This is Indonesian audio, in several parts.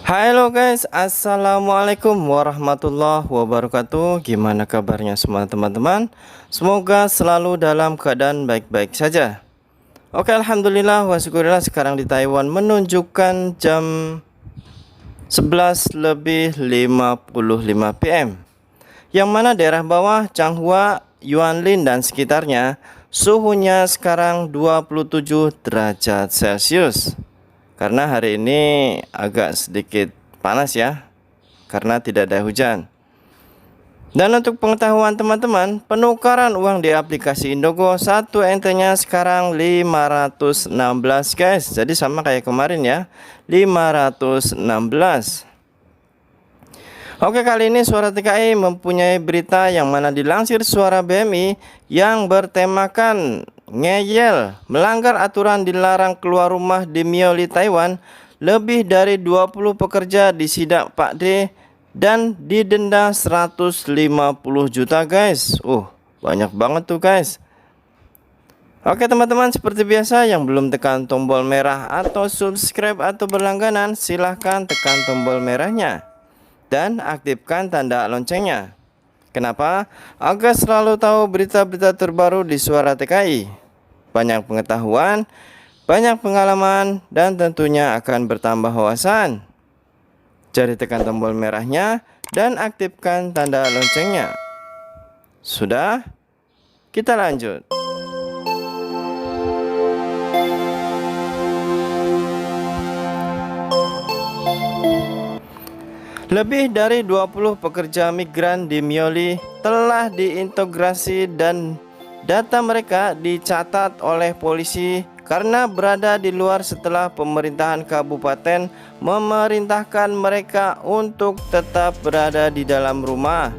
Halo guys, assalamualaikum warahmatullahi wabarakatuh. Gimana kabarnya semua teman-teman? Semoga selalu dalam keadaan baik-baik saja. Oke, alhamdulillah wa syukurillah, sekarang di Taiwan menunjukkan jam 11 lebih 55 PM, yang mana daerah bawah Changhua, Yuanlin dan sekitarnya suhunya sekarang 27 derajat Celcius. Karena hari ini agak sedikit panas ya, karena tidak ada hujan. Dan untuk pengetahuan teman-teman, penukaran uang di aplikasi Indogo 1 NT-nya sekarang 516 guys. Jadi sama kayak kemarin ya, 516. Oke, kali ini Suara TKI mempunyai berita yang mana dilansir Suara BMI yang bertemakan ngeyel, melanggar aturan dilarang keluar rumah di Mioli, Taiwan. Lebih dari 20 pekerja disidak Pak D dan didenda 150 juta guys. Banyak banget tuh guys. Oke teman-teman, seperti biasa yang belum tekan tombol merah atau subscribe atau berlangganan, silahkan tekan tombol merahnya dan aktifkan tanda loncengnya. Kenapa? Agar selalu tahu berita-berita terbaru di Suara TKI. Banyak pengetahuan, banyak pengalaman, dan tentunya akan bertambah wawasan. Jadi tekan tombol merahnya dan aktifkan tanda loncengnya. Sudah? Kita lanjut. Lebih dari 20 pekerja migran di Mioli telah diintegrasi dan data mereka dicatat oleh polisi karena berada di luar setelah pemerintahan kabupaten memerintahkan mereka untuk tetap berada di dalam rumah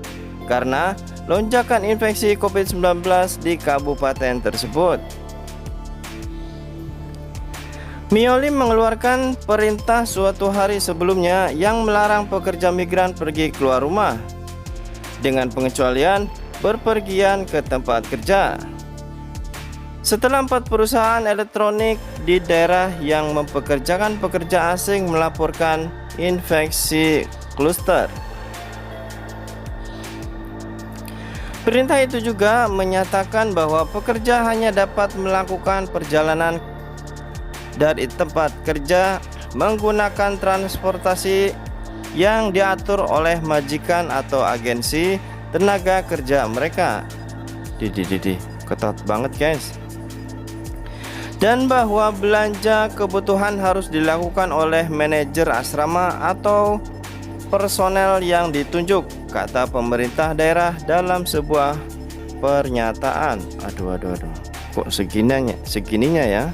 karena lonjakan infeksi COVID-19 di kabupaten tersebut. Mioli mengeluarkan perintah suatu hari sebelumnya yang melarang pekerja migran pergi keluar rumah dengan pengecualian berpergian ke tempat kerja. Setelah 4 perusahaan elektronik di daerah yang mempekerjakan pekerja asing melaporkan infeksi kluster. Perintah itu juga menyatakan bahwa pekerja hanya dapat melakukan perjalanan dari tempat kerja menggunakan transportasi yang diatur oleh majikan atau agensi tenaga kerja mereka. Ketat banget guys. Dan bahwa belanja kebutuhan harus dilakukan oleh manajer asrama atau personel yang ditunjuk, kata pemerintah daerah dalam sebuah pernyataan. Aduh, kok segininya ya.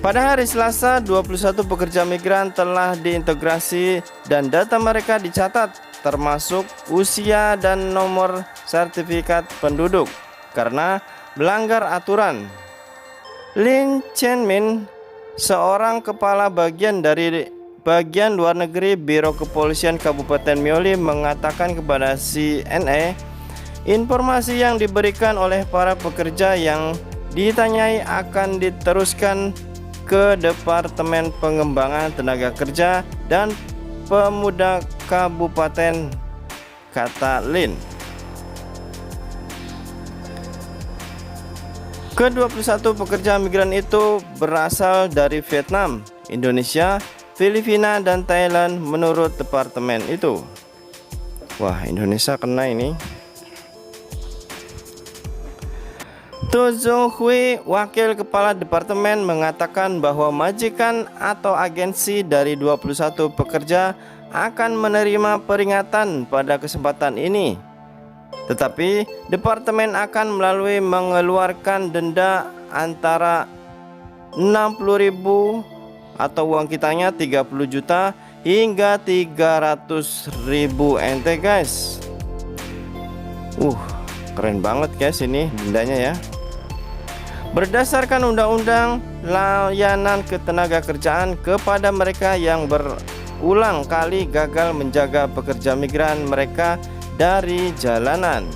Pada hari Selasa, 21 pekerja migran telah diintegrasi dan data mereka dicatat, termasuk usia dan nomor sertifikat penduduk, karena melanggar aturan. Lin Chenmin, seorang kepala bagian dari bagian luar negeri Biro Kepolisian Kabupaten Mioli, mengatakan kepada CNA, informasi yang diberikan oleh para pekerja yang ditanyai akan diteruskan ke Departemen Pengembangan Tenaga Kerja dan Pemuda Kabupaten, kata Lin. Ke-21 pekerja migran itu berasal dari Vietnam, Indonesia, Filipina, dan Thailand menurut departemen itu. Wah, Indonesia kena ini. Tu Zhong Hui, wakil kepala departemen, mengatakan bahwa majikan atau agensi dari 21 pekerja akan menerima peringatan pada kesempatan ini. Tetapi departemen akan mengeluarkan denda antara 60.000 atau uang kitanya 30 juta hingga 300.000 NT guys. Keren banget guys ini dendanya ya. Berdasarkan undang-undang layanan ketenagakerjaan, kepada mereka yang berulang kali gagal menjaga pekerja migran mereka dari jalanan.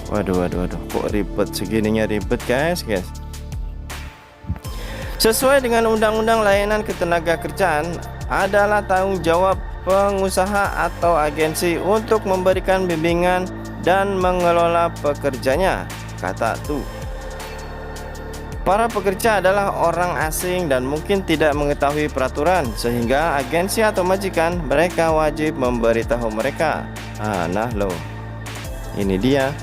Waduh, kok ribet segininya, ribet guys. Sesuai dengan Undang-Undang Layanan Ketenagakerjaan adalah tanggung jawab pengusaha atau agensi untuk memberikan bimbingan dan mengelola pekerjanya, kata Tu. Para pekerja adalah orang asing dan mungkin tidak mengetahui peraturan, sehingga agensi atau majikan mereka wajib memberitahu mereka. Nah loh, ini dia.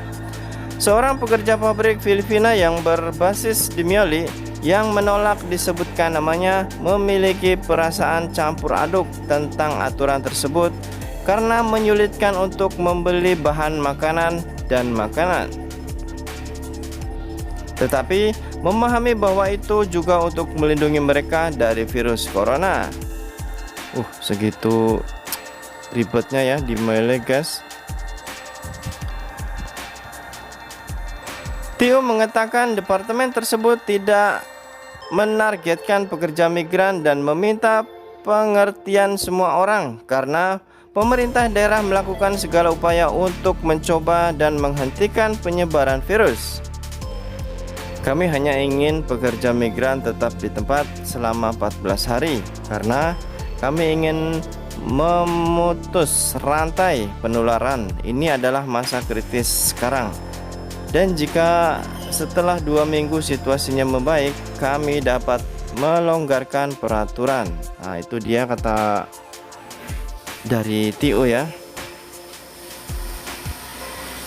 Seorang pekerja pabrik Filipina yang berbasis di Mioli yang menolak disebutkan namanya memiliki perasaan campur aduk tentang aturan tersebut karena menyulitkan untuk membeli bahan makanan dan makanan. Tetapi memahami bahwa itu juga untuk melindungi mereka dari virus corona. Segitu ribetnya ya di Mioli, guys. Tio mengatakan departemen tersebut tidak menargetkan pekerja migran dan meminta pengertian semua orang karena pemerintah daerah melakukan segala upaya untuk mencoba dan menghentikan penyebaran virus. Kami hanya ingin pekerja migran tetap di tempat selama 14 hari karena kami ingin memutus rantai penularan. Ini adalah masa kritis sekarang. Dan jika setelah 2 minggu situasinya membaik, kami dapat melonggarkan peraturan. Nah, itu dia kata dari TO ya.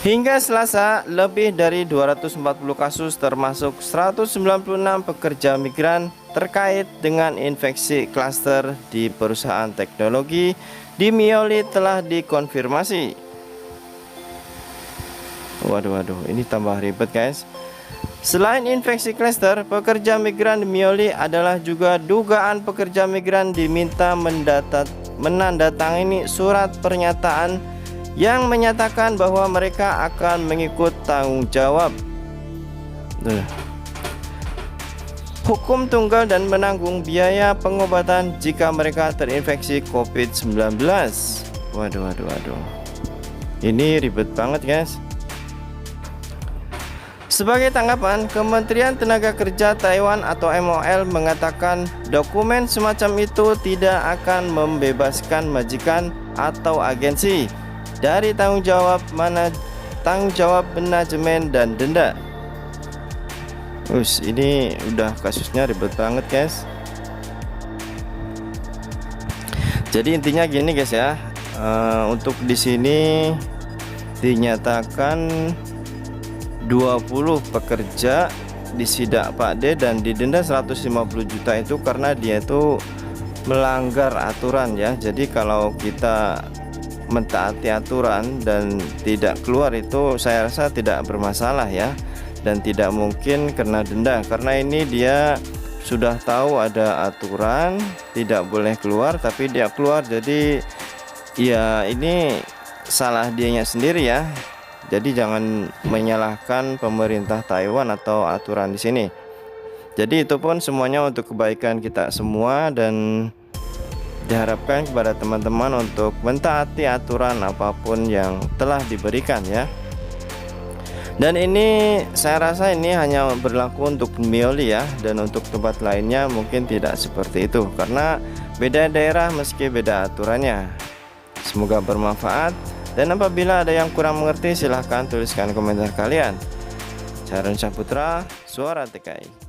Hingga Selasa, lebih dari 240 kasus termasuk 196 pekerja migran terkait dengan infeksi klaster di perusahaan teknologi di Mioli telah dikonfirmasi. Waduh, ini tambah ribet, guys. Selain infeksi klaster, pekerja migran di Mioli adalah juga dugaan pekerja migran diminta menandatangani surat pernyataan yang menyatakan bahwa mereka akan mengikut tanggung jawab hukum tunggal dan menanggung biaya pengobatan jika mereka terinfeksi COVID-19. Waduh. Ini ribet banget, guys. Sebagai tanggapan, Kementerian Tenaga Kerja Taiwan atau MOL mengatakan dokumen semacam itu tidak akan membebaskan majikan atau agensi dari tanggung jawab manajemen dan denda. Ini udah kasusnya ribet banget, guys. Jadi intinya gini, guys ya. Untuk di sini dinyatakan 20 pekerja disidak Pak D dan didenda 150 juta itu karena dia itu melanggar aturan ya. Jadi kalau kita mentaati aturan dan tidak keluar itu saya rasa tidak bermasalah ya, dan tidak mungkin kena denda karena ini dia sudah tahu ada aturan tidak boleh keluar tapi dia keluar. Jadi ya ini salah dianya sendiri ya. Jadi jangan menyalahkan pemerintah Taiwan atau aturan di sini. Jadi itu pun semuanya untuk kebaikan kita semua dan diharapkan kepada teman-teman untuk mentaati aturan apapun yang telah diberikan ya. Dan ini saya rasa ini hanya berlaku untuk Mioli ya, dan untuk tempat lainnya mungkin tidak seperti itu karena beda daerah meski beda aturannya. Semoga bermanfaat. Dan apabila ada yang kurang mengerti silahkan tuliskan komentar kalian. Saya Ron Saputra, Suara TKI.